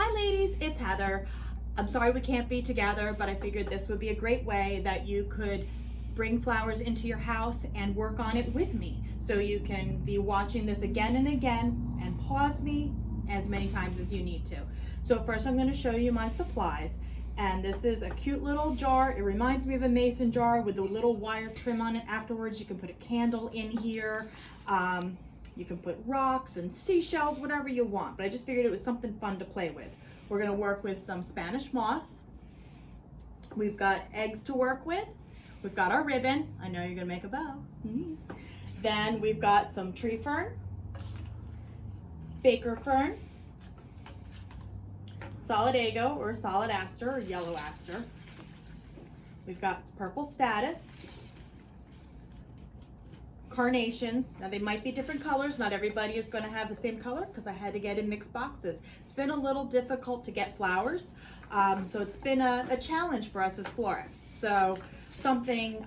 Hi ladies, it's Heather. I'm sorry we can't be together, but I figured this would be a great way that you could bring flowers into your house and work on it with me. So you can be watching this again and again and pause me as many times as you need to. So first I'm going to show you my supplies. And this is a cute little jar. It reminds me of a mason jar with a little wire trim on it afterwards. You can put a candle in here. You can put rocks and seashells, whatever you want, but I just figured it was something fun to play with. We're gonna work with some Spanish moss. We've got eggs to work with. We've got our ribbon. I know you're gonna make a bow. Then we've got some tree fern, baker fern, solidago or solid aster or yellow aster. We've got purple statice, carnations. Now they might be different colors. Not everybody is going to have the same color because I had to get in mixed boxes. It's been a little difficult to get flowers. So it's been a challenge for us as florists. So something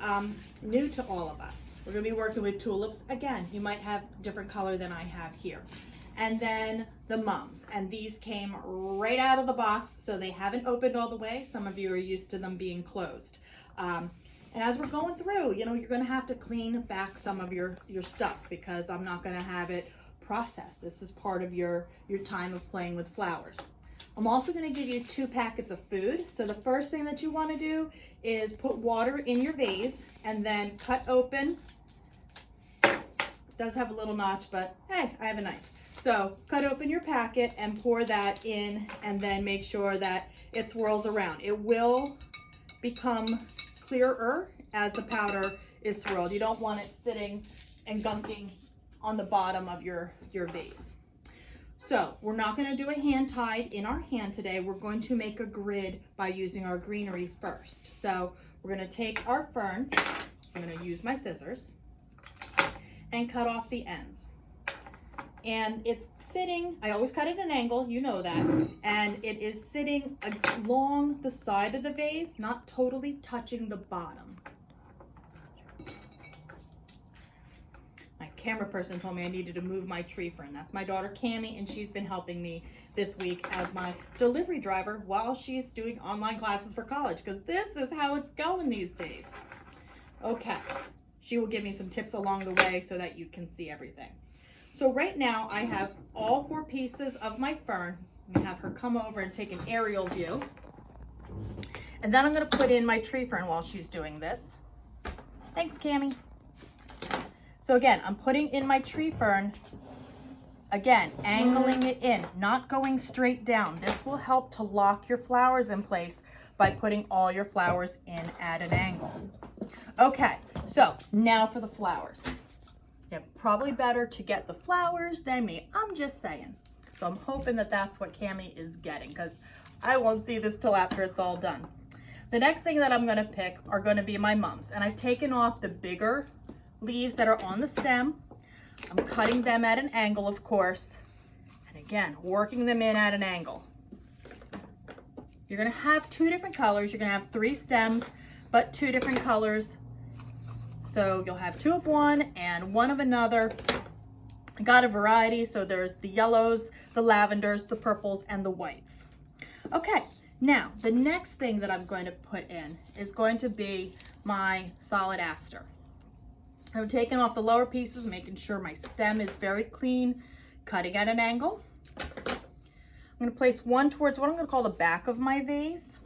new to all of us. We're going to be working with tulips. Again, you might have different color than I have here. And then the mums. And these came right out of the box, so they haven't opened all the way. Some of you are used to them being closed. And as we're going through, you know, you're going to have to clean back some of your stuff because I'm not going to have it processed. This is part of your time of playing with flowers. I'm also going to give you 2 packets of food. So the first thing that you want to do is put water in your vase and then cut open. It does have a little notch, but hey, I have a knife. So cut open your packet and pour that in and then make sure that it swirls around. It will become clearer as the powder is swirled. You don't want it sitting and gunking on the bottom of your vase. So we're not going to do a hand tied in our hand today. We're going to make a grid by using our greenery first. So we're going to take our fern. I'm going to use my scissors and cut off the ends. And it's sitting, I always cut at an angle, you know that, and it is sitting along the side of the vase, not totally touching the bottom. My camera person told me I needed to move my tree fern. That's my daughter Cammie, and she's been helping me this week as my delivery driver while she's doing online classes for college, because this is how it's going these days. Okay, she will give me some tips along the way so that you can see everything. So right now I have all 4 pieces of my fern. I'm gonna have her come over and take an aerial view. And then I'm gonna put in my tree fern while she's doing this. Thanks, Cammie. So again, I'm putting in my tree fern, again, angling it in, not going straight down. This will help to lock your flowers in place by putting all your flowers in at an angle. Okay, so now for the flowers. Yeah, probably better to get the flowers than me. I'm just saying. So I'm hoping that that's what Cammie is getting because I won't see this till after it's all done. The next thing that I'm going to pick are going to be my mums. And I've taken off the bigger leaves that are on the stem. I'm cutting them at an angle, of course. And again, working them in at an angle. You're going to have 2 different colors. You're going to have 3 stems, but 2 different colors. So you'll have 2 of one and 1 of another. I got a variety, so there's the yellows, the lavenders, the purples, and the whites. Okay, now the next thing that I'm going to put in is going to be my solid aster. I'm taking off the lower pieces, making sure my stem is very clean, cutting at an angle. I'm going to place 1 towards what I'm going to call the back of my vase.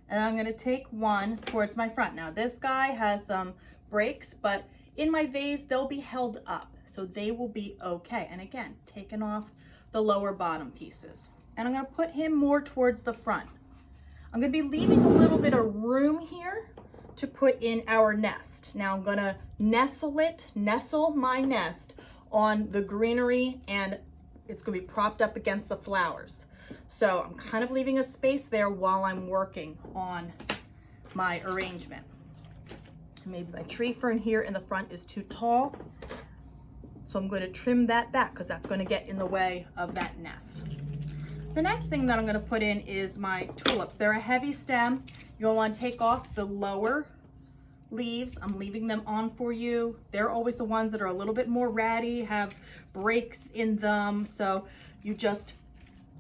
And I'm going to take 1 towards my front. Now this guy has some breaks, but in my vase they'll be held up, so they will be okay. And again, taking off the lower bottom pieces. And I'm going to put him more towards the front. I'm going to be leaving a little bit of room here to put in our nest. Now I'm going to nestle my nest on the greenery, and it's going to be propped up against the flowers. So I'm kind of leaving a space there while I'm working on my arrangement. Maybe my tree fern here in the front is too tall. So I'm going to trim that back because that's going to get in the way of that nest. The next thing that I'm going to put in is my tulips. They're a heavy stem. You'll want to take off the lower leaves. I'm leaving them on for you. They're always the ones that are a little bit more ratty, have breaks in them. So you just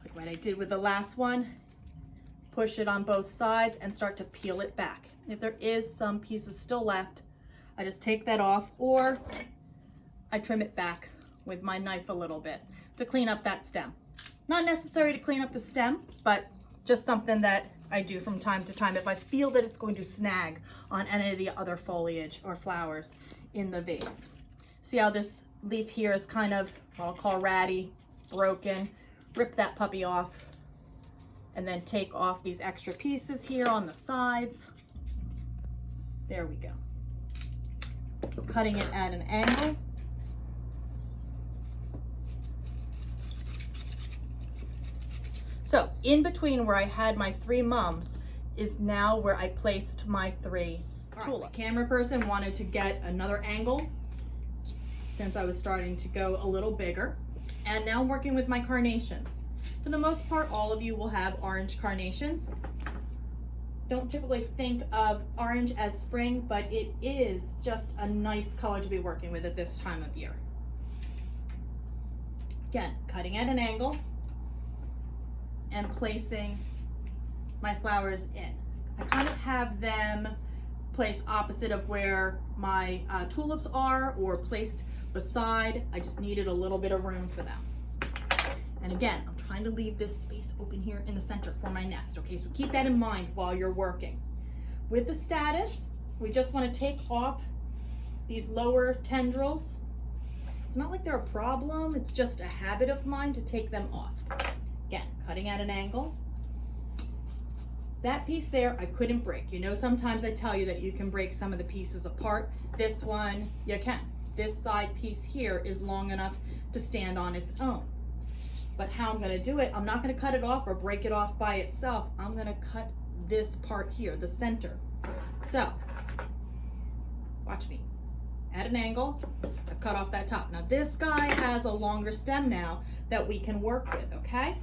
put what I did with the last one, push it on both sides and start to peel it back. If there is some pieces still left, I just take that off, or I trim it back with my knife a little bit to clean up that stem. Not necessary to clean up the stem, but just something that I do from time to time if I feel that it's going to snag on any of the other foliage or flowers in the vase. See how this leaf here is kind of what I'll call ratty, broken. Rip that puppy off and then take off these extra pieces here on the sides. There we go. Cutting it at an angle. So in between where I had my 3 mums is now where I placed my 3 tulips. The camera person wanted to get another angle since I was starting to go a little bigger. And now I'm working with my carnations. For the most part, all of you will have orange carnations. Don't typically think of orange as spring, but it is just a nice color to be working with at this time of year. Again, cutting at an angle and placing my flowers in. I kind of have them placed opposite of where my tulips are, or placed beside. I just needed a little bit of room for them. And again, I'm trying to leave this space open here in the center for my nest. Okay, so keep that in mind while you're working. With the status, we just want to take off these lower tendrils. It's not like they're a problem, it's just a habit of mine to take them off. Again, cutting at an angle. That piece there, I couldn't break. You know, sometimes I tell you that you can break some of the pieces apart. This one, you can. This side piece here is long enough to stand on its own. But how I'm gonna do it, I'm not gonna cut it off or break it off by itself. I'm gonna cut this part here, the center. So, watch me. At an angle, I cut off that top. Now this guy has a longer stem now that we can work with, okay?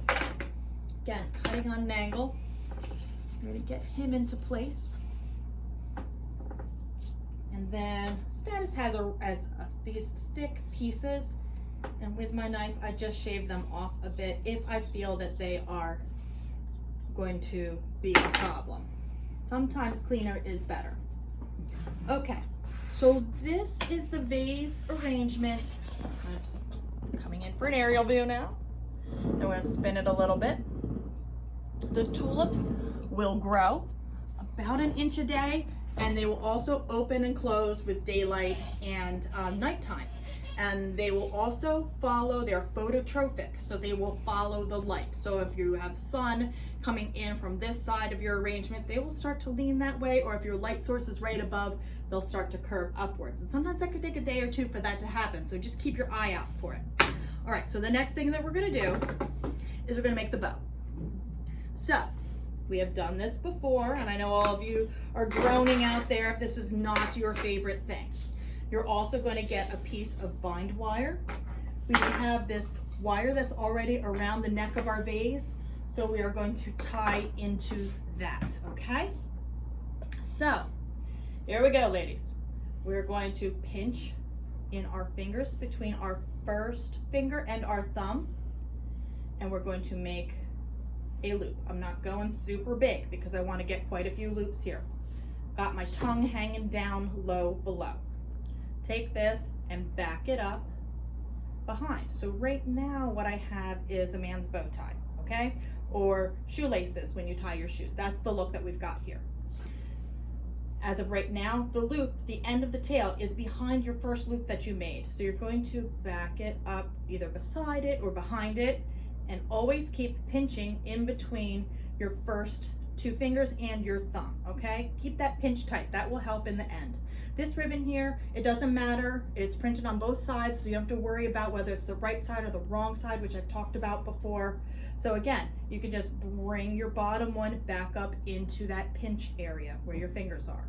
Again, cutting on an angle. I'm gonna get him into place. And then Status has these thick pieces, and with my knife, I just shave them off a bit if I feel that they are going to be a problem. Sometimes cleaner is better. Okay. So this is the vase arrangement. I'm coming in for an aerial view now. I'm going to spin it a little bit. The tulips will grow about 1 inch a day, and they will also open and close with daylight and nighttime. And they will also follow, they're phototrophic, so they will follow the light. So if you have sun coming in from this side of your arrangement, they will start to lean that way, or if your light source is right above, they'll start to curve upwards. And sometimes that could take a day or 2 for that to happen, so just keep your eye out for it. All right, so the next thing that we're gonna do is we're gonna make the bow. So, we have done this before, and I know all of you are groaning out there if this is not your favorite thing. You're also going to get a piece of bind wire. We have this wire that's already around the neck of our vase, so we are going to tie into that, okay? So, here we go, ladies. We're going to pinch in our fingers between our first finger and our thumb, and we're going to make a loop. I'm not going super big because I want to get quite a few loops here. Got my tongue hanging down low below. Take this and back it up behind. So right now what I have is a man's bow tie, okay? Or shoelaces when you tie your shoes. That's the look that we've got here. As of right now, the loop, the end of the tail, is behind your first loop that you made. So you're going to back it up either beside it or behind it, and always keep pinching in between your first 2 fingers and your thumb, okay? Keep that pinch tight. That will help in the end. This ribbon here, it doesn't matter. It's printed on both sides, so you don't have to worry about whether it's the right side or the wrong side, which I've talked about before. So again, you can just bring your bottom one back up into that pinch area where your fingers are.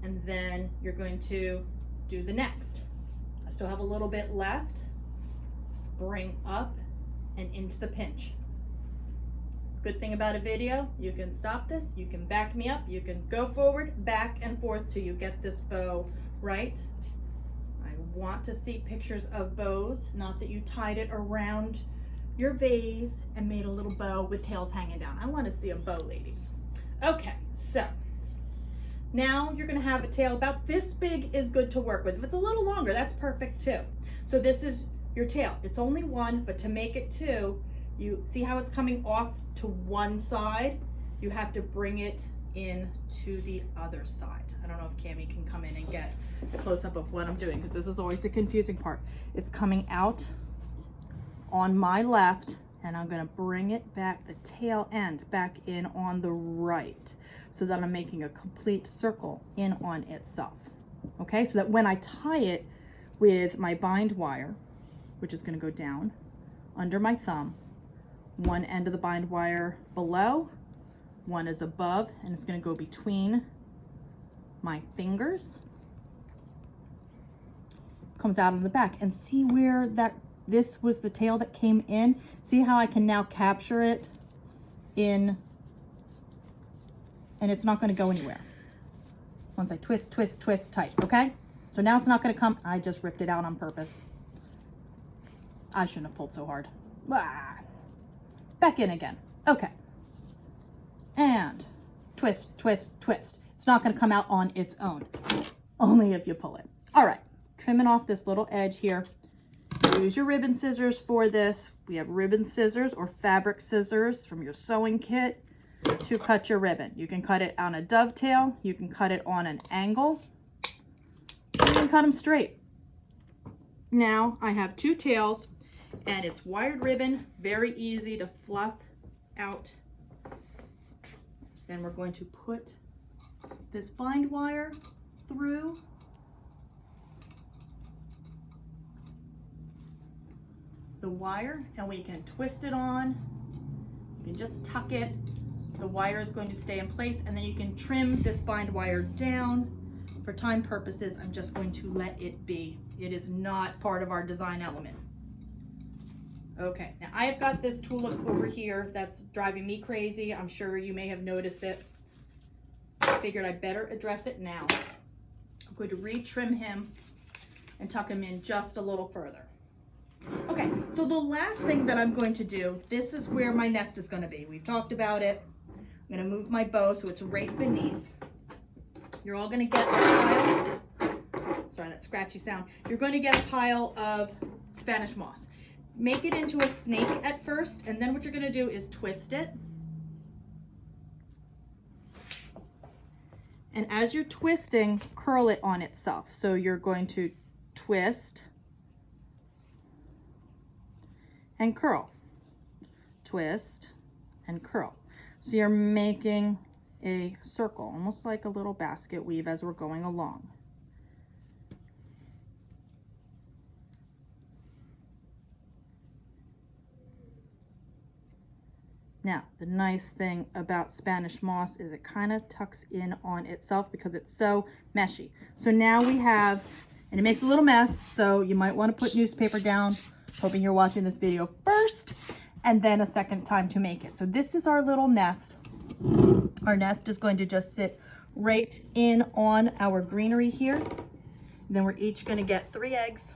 And then you're going to do the next. I still have a little bit left. Bring up and into the pinch. Good thing about a video, you can stop this, you can back me up, you can go forward, back and forth till you get this bow right. I want to see pictures of bows, not that you tied it around your vase and made a little bow with tails hanging down. I want to see a bow, ladies. Okay, so now you're going to have a tail about this big is good to work with. If it's a little longer, that's perfect too. So this is your tail. It's only one, but to make it two, you see how it's coming off to one side? You have to bring it in to the other side. I don't know if Cammie can come in and get a close-up of what I'm doing, because this is always the confusing part. It's coming out on my left, and I'm gonna bring it back, the tail end back in on the right, so that I'm making a complete circle in on itself. Okay, so that when I tie it with my bind wire, which is gonna go down under my thumb, one end of the bind wire below, one is above, and it's gonna go between my fingers, comes out on the back. And see where this was the tail that came in? See how I can now capture it in, and it's not gonna go anywhere. Once I twist, twist, twist tight, okay? So now it's not gonna come, I just ripped it out on purpose. I shouldn't have pulled so hard. Ah. Back in again, okay. And twist, twist, twist. It's not gonna come out on its own, only if you pull it. All right, trimming off this little edge here. Use your ribbon scissors for this. We have ribbon scissors or fabric scissors from your sewing kit to cut your ribbon. You can cut it on a dovetail, you can cut it on an angle, you can cut them straight. Now I have two tails, and it's wired ribbon, very easy to fluff out. Then we're going to put this bind wire through the wire, and we can twist it on. You can just tuck it. The wire is going to stay in place, and then you can trim this bind wire down. For time purposes, I'm just going to let it be. It is not part of our design element. Okay, now I have got this tulip over here that's driving me crazy. I'm sure you may have noticed it. I figured I better address it now. I'm going to re-trim him and tuck him in just a little further. Okay, so the last thing that I'm going to do, this is where my nest is going to be. We've talked about it. I'm going to move my bow so it's right beneath. You're all going to get a pile, sorry, that scratchy sound. You're going to get a pile of Spanish moss. Make it into a snake at first, and then what you're going to do is twist it. And as you're twisting, curl it on itself. So you're going to twist and curl, twist and curl. So you're making a circle, almost like a little basket weave as we're going along. Now, the nice thing about Spanish moss is it kind of tucks in on itself because it's so meshy. So now we have, and it makes a little mess, so you might want to put newspaper down, hoping you're watching this video first, and then a second time to make it. So this is our little nest. Our nest is going to just sit right in on our greenery here. And then we're each going to get 3 eggs.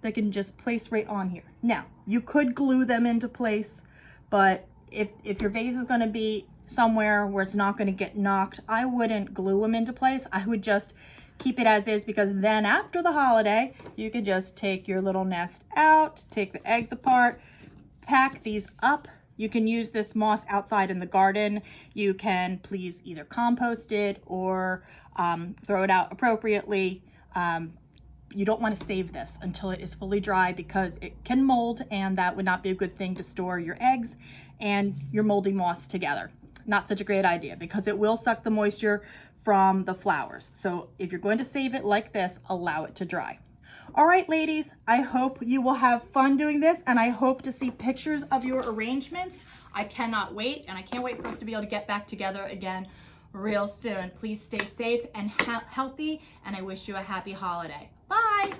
They can just place right on here. Now, you could glue them into place, but if your vase is going to be somewhere where it's not going to get knocked, I wouldn't glue them into place. I would just keep it as is, because then after the holiday, you can just take your little nest out, take the eggs apart, pack these up. You can use this moss outside in the garden. You can please either compost it or throw it out appropriately. You don't want to save this until it is fully dry, because it can mold, and that would not be a good thing to store your eggs and your moldy moss together. Not such a great idea, because it will suck the moisture from the flowers. So if you're going to save it like this, allow it to dry. All right, ladies, I hope you will have fun doing this, and I hope to see pictures of your arrangements. I cannot wait, and I can't wait for us to be able to get back together again real soon. Please stay safe and healthy, and I wish you a happy holiday. Bye.